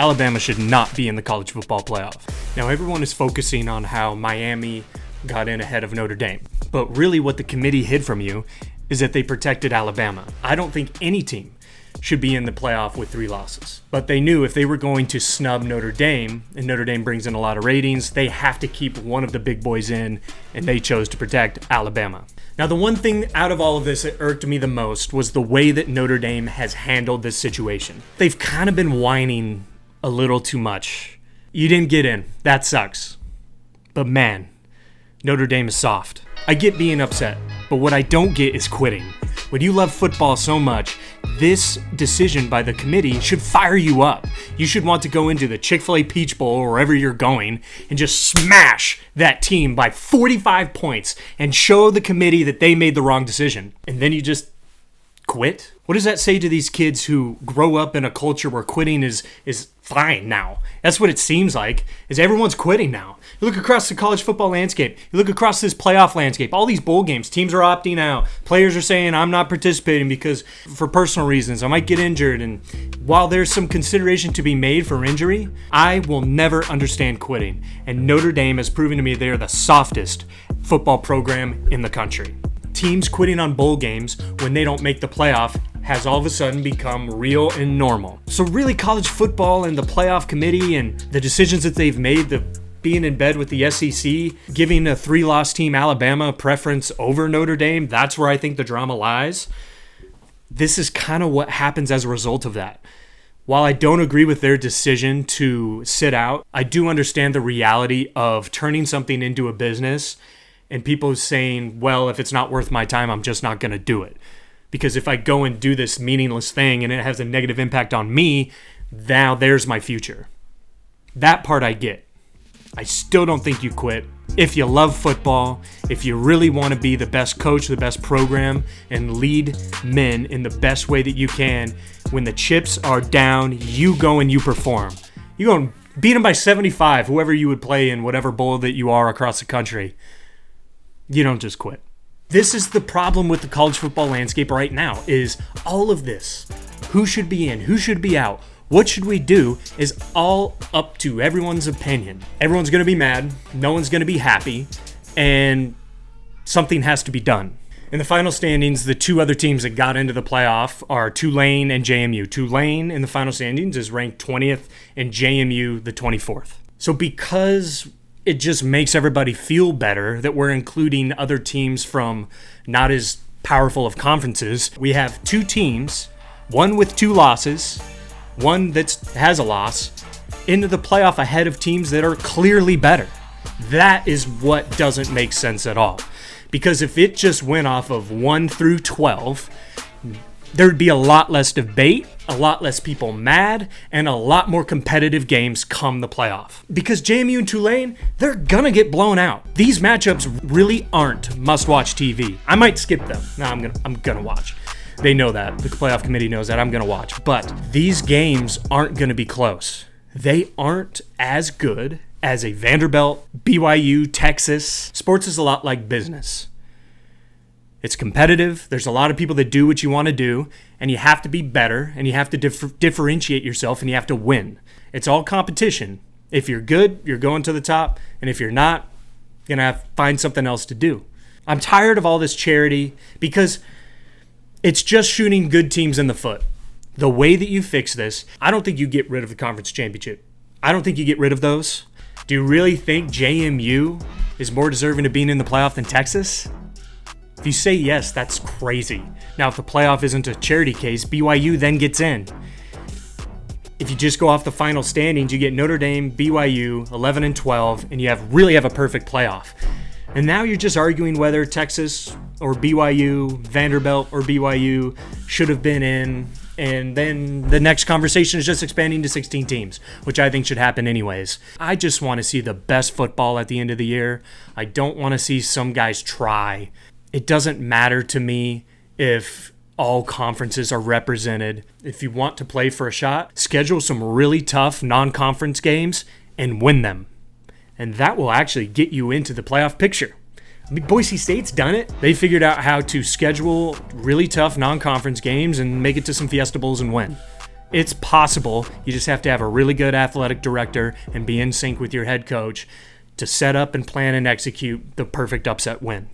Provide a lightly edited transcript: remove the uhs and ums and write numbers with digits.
Alabama should not be in the college football playoff. Now, everyone is focusing on how Miami got in ahead of Notre Dame, but really what the committee hid from you is that they protected Alabama. I don't think any team should be in the playoff with 3 losses. But they knew if they were going to snub Notre Dame, and Notre Dame brings in a lot of ratings, they have to keep one of the big boys in, and they chose to protect Alabama. Now, the one thing out of all of this that irked me the most was the way that Notre Dame has handled this situation. They've kind of been whining a little too much. You didn't get in. That sucks. But man, Notre Dame is soft. I get being upset, but what I don't get is quitting. When you love football so much, this decision by the committee should fire you up. You should want to go into the Chick-fil-A Peach Bowl or wherever you're going and just smash that team by 45 points and show the committee that they made the wrong decision. And then you just quit? What does that say to these kids who grow up in a culture where quitting is fine now? That's what it seems like, is everyone's quitting now. You look across the college football landscape. You look across this playoff landscape. All these bowl games, teams are opting out. Players are saying, I'm not participating because for personal reasons, I might get injured. And while there's some consideration to be made for injury, I will never understand quitting. And Notre Dame has proven to me they are the softest football program in the country. Teams quitting on bowl games when they don't make the playoff has all of a sudden become real and normal. So really, college football and the playoff committee and the decisions that they've made, the being in bed with the SEC, giving a 3-loss team Alabama preference over Notre Dame, that's where I think the drama lies. This is kind of what happens as a result of that. While I don't agree with their decision to sit out, I do understand the reality of turning something into a business and people saying, well, if it's not worth my time, I'm just not going to do it. Because if I go and do this meaningless thing and it has a negative impact on me, now there's my future. That part I get. I still don't think you quit. If you love football, if you really want to be the best coach, the best program, and lead men in the best way that you can, when the chips are down, you go and you perform. You go and beat them by 75, whoever you would play in whatever bowl that you are across the country. You don't just quit. This is the problem with the college football landscape right now, is all of this. Who should be in? Who should be out? What should we do is all up to everyone's opinion. Everyone's going to be mad. No one's going to be happy. And something has to be done. In the final standings, the 2 other teams that got into the playoff are Tulane and JMU. Tulane in the final standings is ranked 20th and JMU the 24th. So because it just makes everybody feel better that we're including other teams from not as powerful of conferences, we have 2 teams, one with 2 losses, one that has a loss, into the playoff ahead of teams that are clearly better. That is what doesn't make sense at all. Because if it just went off of 1 through 12, there'd be a lot less debate, a lot less people mad, and a lot more competitive games come the playoff. Because JMU and Tulane, they're gonna get blown out. These matchups really aren't must-watch TV. I might skip them. No, I'm gonna watch. They know that. The playoff committee knows that. I'm gonna watch. But these games aren't gonna be close. They aren't as good as a Vanderbilt, BYU, Texas. Sports is a lot like business. It's competitive. There's a lot of people that do what you want to do, and you have to be better, and you have to differentiate yourself, and you have to win. It's all competition. If you're good, you're going to the top, and if you're not, you're going to have to find something else to do. I'm tired of all this charity because it's just shooting good teams in the foot. The way that you fix this, I don't think you get rid of the conference championship. I don't think you get rid of those. Do you really think JMU is more deserving of being in the playoff than Texas? If you say yes, that's crazy. Now, if the playoff isn't a charity case, BYU then gets in. If you just go off the final standings, you get Notre Dame, BYU, 11 and 12, and you really have a perfect playoff. And now you're just arguing whether Texas or BYU, Vanderbilt or BYU should have been in. And then the next conversation is just expanding to 16 teams, which I think should happen anyways. I just want to see the best football at the end of the year. I don't want to see some guys try. It doesn't matter to me if all conferences are represented. If you want to play for a shot, schedule some really tough non-conference games and win them. And that will actually get you into the playoff picture. I mean, Boise State's done it. They figured out how to schedule really tough non-conference games and make it to some Fiesta Bowls and win. It's possible. You just have to have a really good athletic director and be in sync with your head coach to set up and plan and execute the perfect upset win.